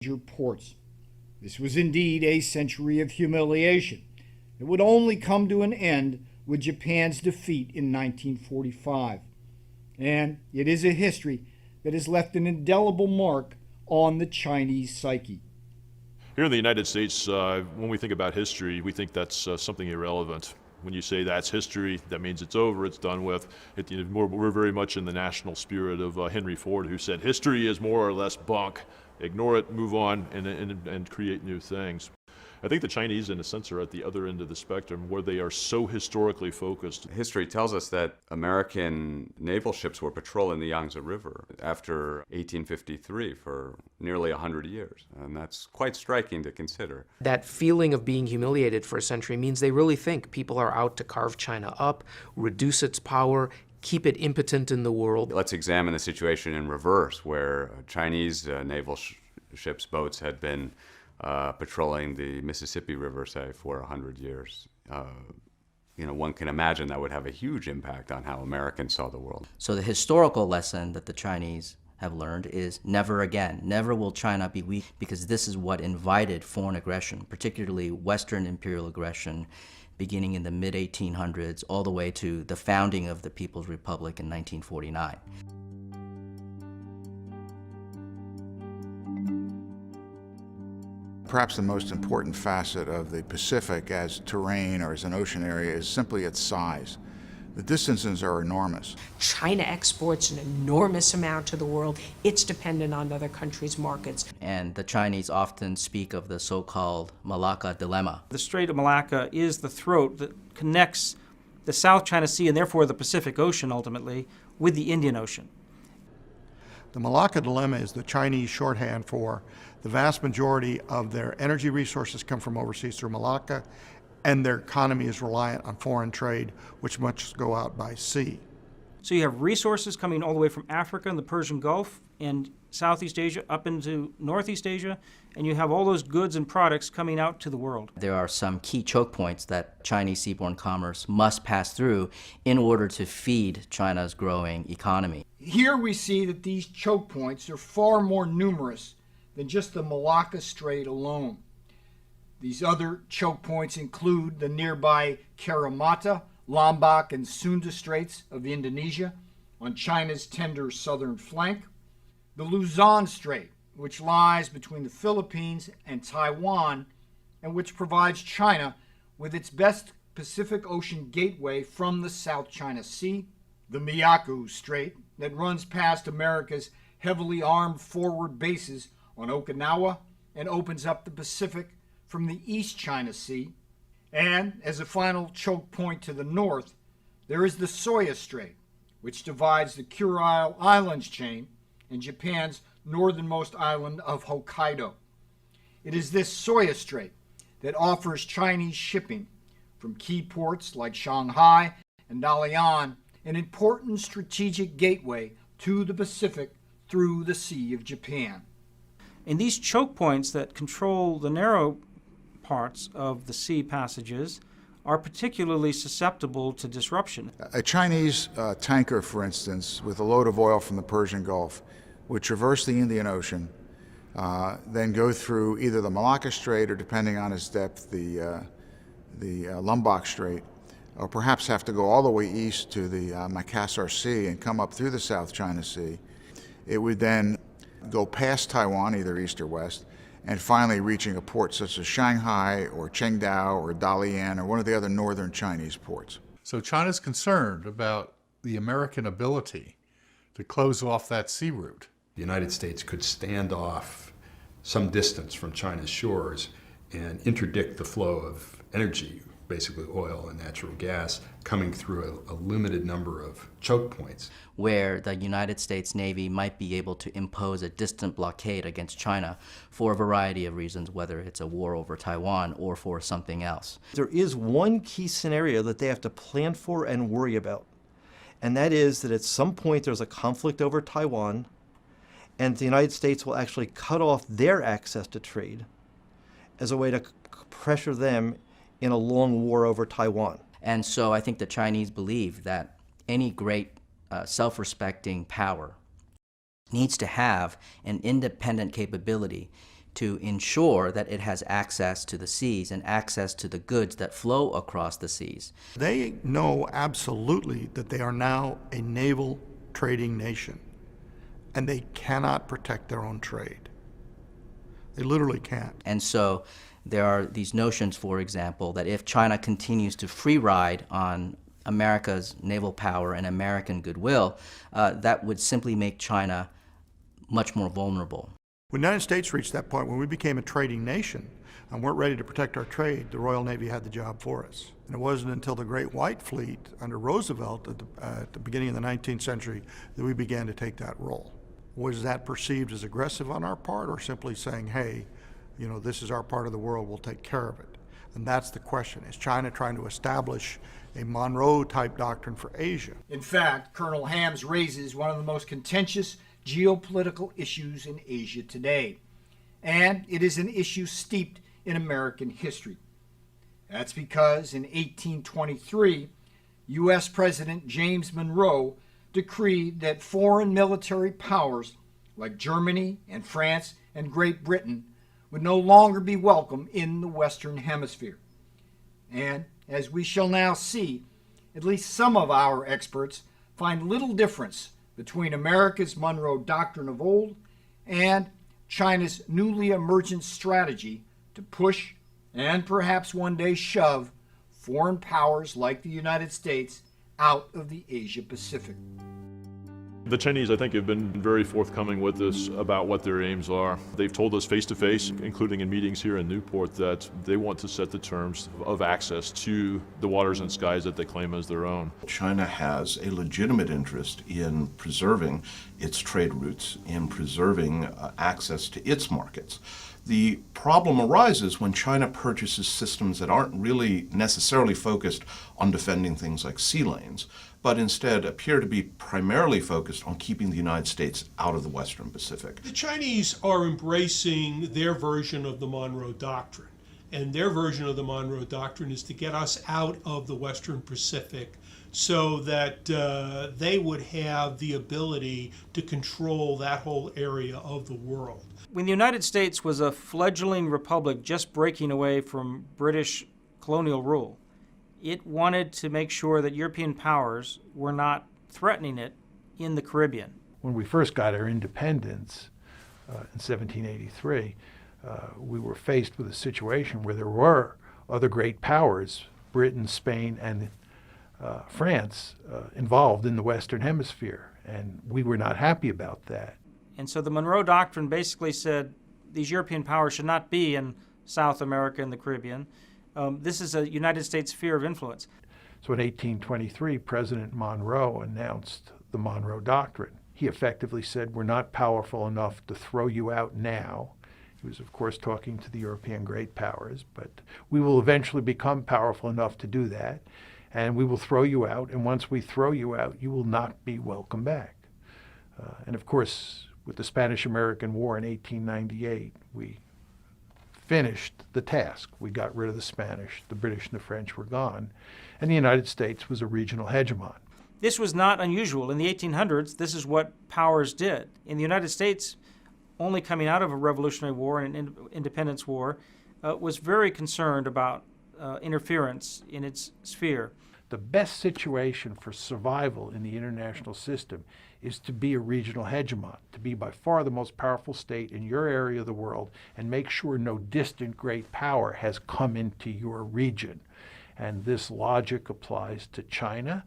major ports. This was indeed a century of humiliation. It would only come to an end with Japan's defeat in 1945. And it is a history that has left an indelible mark on the Chinese psyche. Here in the United States, when we think about history, we think that's something irrelevant. When you say that's history, that means it's over, it's done with. We're very much in the national spirit of Henry Ford, who said history is more or less bunk. Ignore it, move on, and create new things. I think the Chinese, in a sense, are at the other end of the spectrum, where they are so historically focused. History tells us that American naval ships were patrolling the Yangtze River after 1853 for nearly 100 years, and that's quite striking to consider. That feeling of being humiliated for a century means they really think people are out to carve China up, reduce its power, keep it impotent in the world. Let's examine the situation in reverse, where Chinese naval ships' boats had been patrolling the Mississippi River, say, for 100 years. One can imagine that would have a huge impact on how Americans saw the world. So the historical lesson that the Chinese have learned is never again. Never will China be weak, because this is what invited foreign aggression, particularly Western imperial aggression, beginning in the mid-1800s all the way to the founding of the People's Republic in 1949. Perhaps the most important facet of the Pacific as terrain or as an ocean area is simply its size. The distances are enormous. China exports an enormous amount to the world. It's dependent on other countries' markets. And the Chinese often speak of the so-called Malacca dilemma. The Strait of Malacca is the throat that connects the South China Sea, and therefore the Pacific Ocean ultimately, with the Indian Ocean. The Malacca dilemma is the Chinese shorthand for the vast majority of their energy resources come from overseas through Malacca, and their economy is reliant on foreign trade, which must go out by sea. So you have resources coming all the way from Africa and the Persian Gulf and Southeast Asia up into Northeast Asia, and you have all those goods and products coming out to the world. There are some key choke points that Chinese seaborne commerce must pass through in order to feed China's growing economy. Here we see that these choke points are far more numerous than just the Malacca Strait alone. These other choke points include the nearby Karimata, Lombok, and Sunda Straits of Indonesia on China's tender southern flank, the Luzon Strait, which lies between the Philippines and Taiwan and which provides China with its best Pacific Ocean gateway from the South China Sea, the Miyako Strait that runs past America's heavily armed forward bases on Okinawa and opens up the Pacific from the East China Sea, and as a final choke point to the north, there is the Soya Strait, which divides the Kurile Islands chain and Japan's northernmost island of Hokkaido. It is this Soya Strait that offers Chinese shipping from key ports like Shanghai and Dalian, an important strategic gateway to the Pacific through the Sea of Japan. And these choke points that control the narrow parts of the sea passages are particularly susceptible to disruption. A Chinese tanker, for instance, with a load of oil from the Persian Gulf, would traverse the Indian Ocean, then go through either the Malacca Strait or, depending on its depth, the Lombok Strait, or perhaps have to go all the way east to the Makassar Sea and come up through the South China Sea. It would then go past Taiwan, either east or west, and finally reaching a port such as Shanghai or Qingdao or Dalian or one of the other northern Chinese ports. So China's concerned about the American ability to close off that sea route. The United States could stand off some distance from China's shores and interdict the flow of energy, basically oil and natural gas, coming through a limited number of choke points. Where the United States Navy might be able to impose a distant blockade against China for a variety of reasons, whether it's a war over Taiwan or for something else. There is one key scenario that they have to plan for and worry about, and that is that at some point there's a conflict over Taiwan, and the United States will actually cut off their access to trade as a way to pressure them in a long war over Taiwan. And so I think the Chinese believe that any great self-respecting power needs to have an independent capability to ensure that it has access to the seas and access to the goods that flow across the seas. They know absolutely that they are now a naval trading nation, and they cannot protect their own trade. They literally can't. And so there are these notions, for example, that if China continues to free ride on America's naval power and American goodwill, that would simply make China much more vulnerable. When the United States reached that point, when we became a trading nation and weren't ready to protect our trade, the Royal Navy had the job for us. And it wasn't until the Great White Fleet under Roosevelt at the beginning of the 19th century that we began to take that role. Was that perceived as aggressive on our part, or simply saying, hey, you know, this is our part of the world, we'll take care of it? And that's the question. Is China trying to establish a Monroe-type doctrine for Asia? In fact, Colonel Hams raises one of the most contentious geopolitical issues in Asia today, and it is an issue steeped in American history. That's because in 1823, U.S. President James Monroe decreed that foreign military powers like Germany and France and Great Britain would no longer be welcome in the Western Hemisphere. And as we shall now see, at least some of our experts find little difference between America's Monroe Doctrine of old and China's newly emergent strategy to push and perhaps one day shove foreign powers like the United States out of the Asia Pacific. The Chinese, I think, have been very forthcoming with this about what their aims are. They've told us face-to-face, including in meetings here in Newport, that they want to set the terms of access to the waters and skies that they claim as their own. China has a legitimate interest in preserving its trade routes, in preserving access to its markets. The problem arises when China purchases systems that aren't really necessarily focused on defending things like sea lanes, but instead appear to be primarily focused on keeping the United States out of the Western Pacific. The Chinese are embracing their version of the Monroe Doctrine, and their version of the Monroe Doctrine is to get us out of the Western Pacific so that they would have the ability to control that whole area of the world. When the United States was a fledgling republic just breaking away from British colonial rule, it wanted to make sure that European powers were not threatening it in the Caribbean. When we first got our independence in 1783, we were faced with a situation where there were other great powers, Britain, Spain, and France, involved in the Western Hemisphere, and we were not happy about that. And so the Monroe Doctrine basically said these European powers should not be in South America and the Caribbean. This is a United States sphere of influence. So in 1823, President Monroe announced the Monroe Doctrine. He effectively said, we're not powerful enough to throw you out now. He was, of course, talking to the European great powers, but we will eventually become powerful enough to do that, and we will throw you out, and once we throw you out, you will not be welcome back. And of course, with the Spanish-American War in 1898, we finished the task. We got rid of the Spanish, the British and the French were gone, and the United States was a regional hegemon. This was not unusual. In the 1800s, this is what powers did. In the United States, only coming out of a Revolutionary War and an independence war, was very concerned about interference in its sphere. The best situation for survival in the international system is to be a regional hegemon, to be by far the most powerful state in your area of the world and make sure no distant great power has come into your region. And this logic applies to China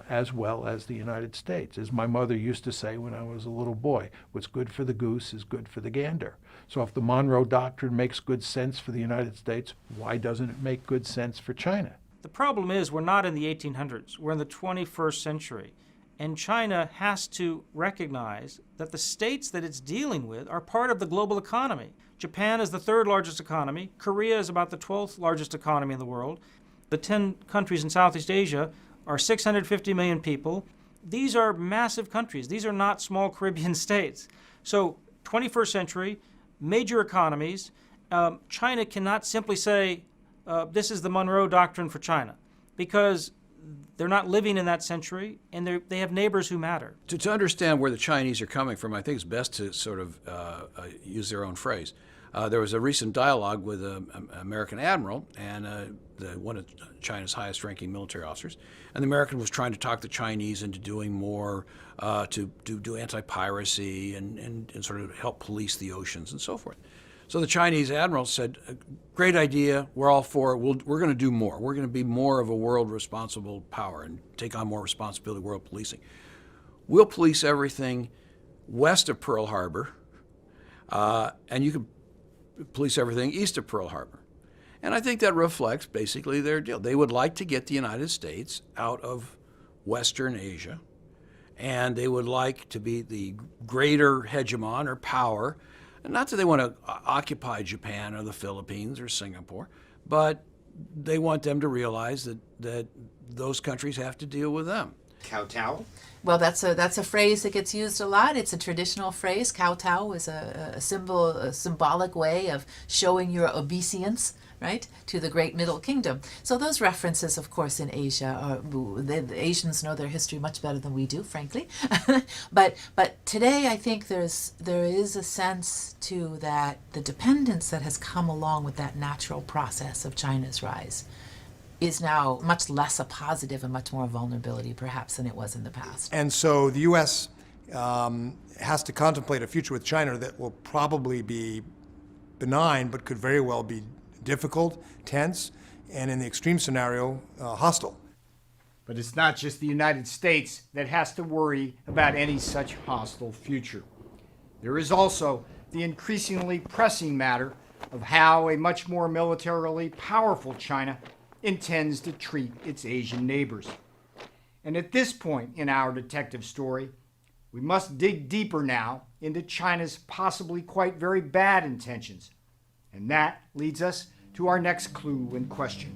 as well as the United States. As my mother used to say when I was a little boy, what's good for the goose is good for the gander. So if the Monroe Doctrine makes good sense for the United States, why doesn't it make good sense for China? The problem is we're not in the 1800s. We're in the 21st century. And China has to recognize that the states that it's dealing with are part of the global economy. Japan is the third largest economy. Korea is about the 12th largest economy in the world. The 10 countries in Southeast Asia are 650 million people. These are massive countries. These are not small Caribbean states. So 21st century, major economies, China cannot simply say, this is the Monroe Doctrine for China, because they're not living in that century, and they have neighbors who matter. To understand where the Chinese are coming from, I think it's best to sort of use their own phrase. There was a recent dialogue with an American admiral and one of China's highest-ranking military officers, and the American was trying to talk the Chinese into doing more to do anti-piracy and sort of help police the oceans and so forth. So the Chinese admiral said, great idea, we're all for it, we're going to do more. We're going to be more of a world responsible power and take on more responsibility of world policing. We'll police everything west of Pearl Harbor, and you can police everything east of Pearl Harbor. And I think that reflects basically their deal. They would like to get the United States out of Western Asia, and they would like to be the greater hegemon or power. And not that they want to occupy Japan or the Philippines or Singapore, but they want them to realize that those countries have to deal with them. Kowtow? Well, that's a phrase that gets used a lot. It's a traditional phrase. Kowtow is a symbolic way of showing your obeisance, right, to the great Middle Kingdom. So those references, of course, in Asia, the Asians know their history much better than we do, frankly. but today, I think there is a sense too that the dependence that has come along with that natural process of China's rise is now much less a positive and much more vulnerability, perhaps, than it was in the past. And so the U.S. Has to contemplate a future with China that will probably be benign, but could very well be difficult, tense, and in the extreme scenario, hostile. But it's not just the United States that has to worry about any such hostile future. There is also the increasingly pressing matter of how a much more militarily powerful China intends to treat its Asian neighbors. And at this point in our detective story, we must dig deeper now into China's possibly quite very bad intentions. And that leads us to our next clue and question.